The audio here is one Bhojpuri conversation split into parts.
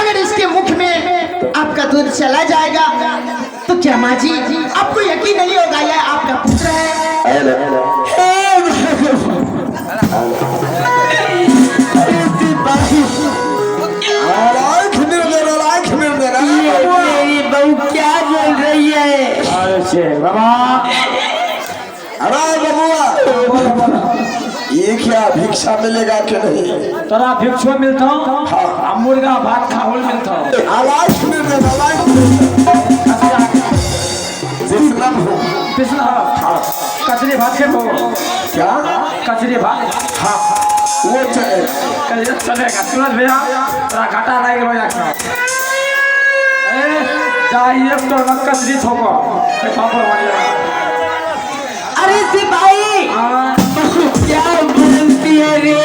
अगर इसके मुख में आपका दूध चला जाएगा तो क्या माँ जी आपको यकीन नहीं होगा यह आपका पुत्र है? मेरी बहू क्या बोल रही है? बाबा अरे बबुआ ये क्या भिक्षा मिलेगा कि नहीं? तोरा भिक्षो मिलता हाँ। मुर्गा भात खाओल मिलता आवाज में पिछला कचरी भात के क्या कचरी भात हाँ वो चलेगा तुरंत भैया तोरा घाटा लग गया जाइए तो कचरी थोको अरे सिपाही क्या बोलती है रे?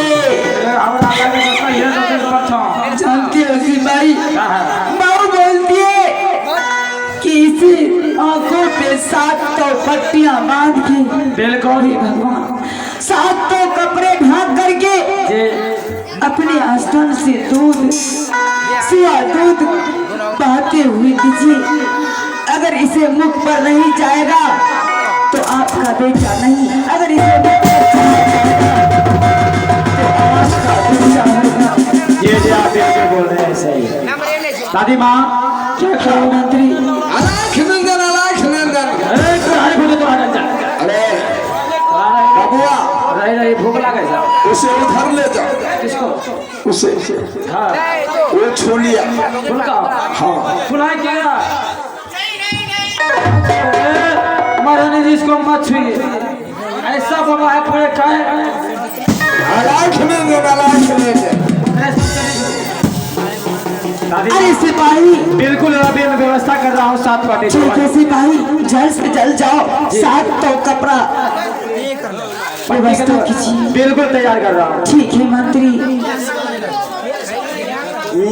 जानती हो सिपाही माँ बोलती है कि इसे आंखों पे 7 पट्टियां बांध के बिल्कुल भगवान 7 कपड़े ढांक करके अपने आस्थान से दूध सिया दूध बहाते हुए दीजिए। अगर इसे मुख पर नहीं जाएगा तो आपका बेटा नहीं, अगर इसे मुख पर जाएगा तो आपका बेटा होगा। ये आप बिल्कुल बोल रहे हैं सही दादी माँ क्या करो मंत्री? अरे बबुआ रही भूख लगे उसे उधर ले जाओ। किसको? उसे हाँ वो छोड़िया हाँ फुला क्या महारानी जी इसको मत छुइए ऐसा बोला है पूरे अरे सिपाही बिल्कुल अभी मैं व्यवस्था कर रहा हूँ 7 पार्टी ठीक है सिपाही जल्द से जल्द जाओ 7 कपड़ा व्यवस्था कीजिए। बिल्कुल तैयार कर रहा हूँ। ठीक है मंत्री।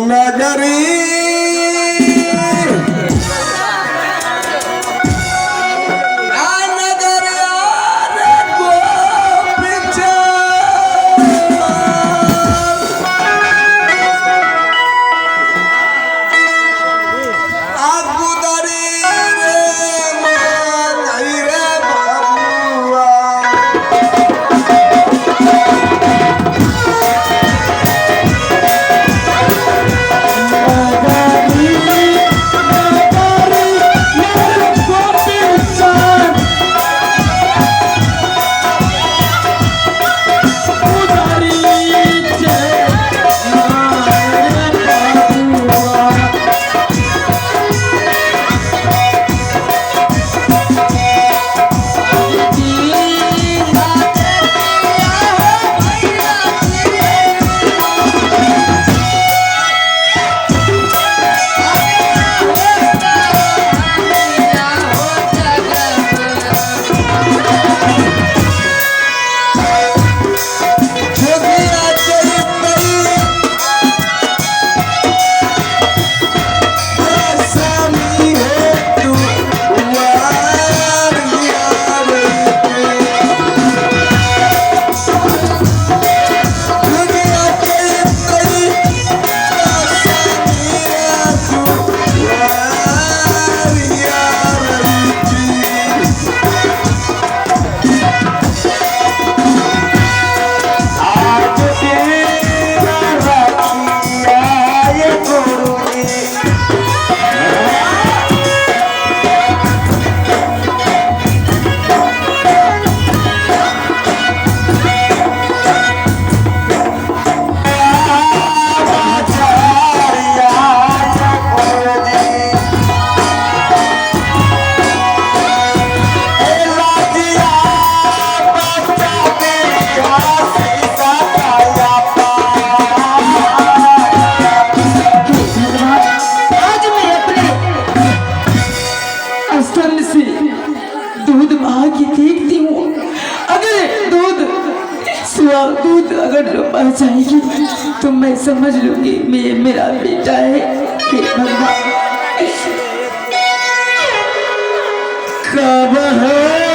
नगरी दूध अगर बह जाएगी तो मैं समझ लूंगी मेरा बेटा है। कि भगवान कब है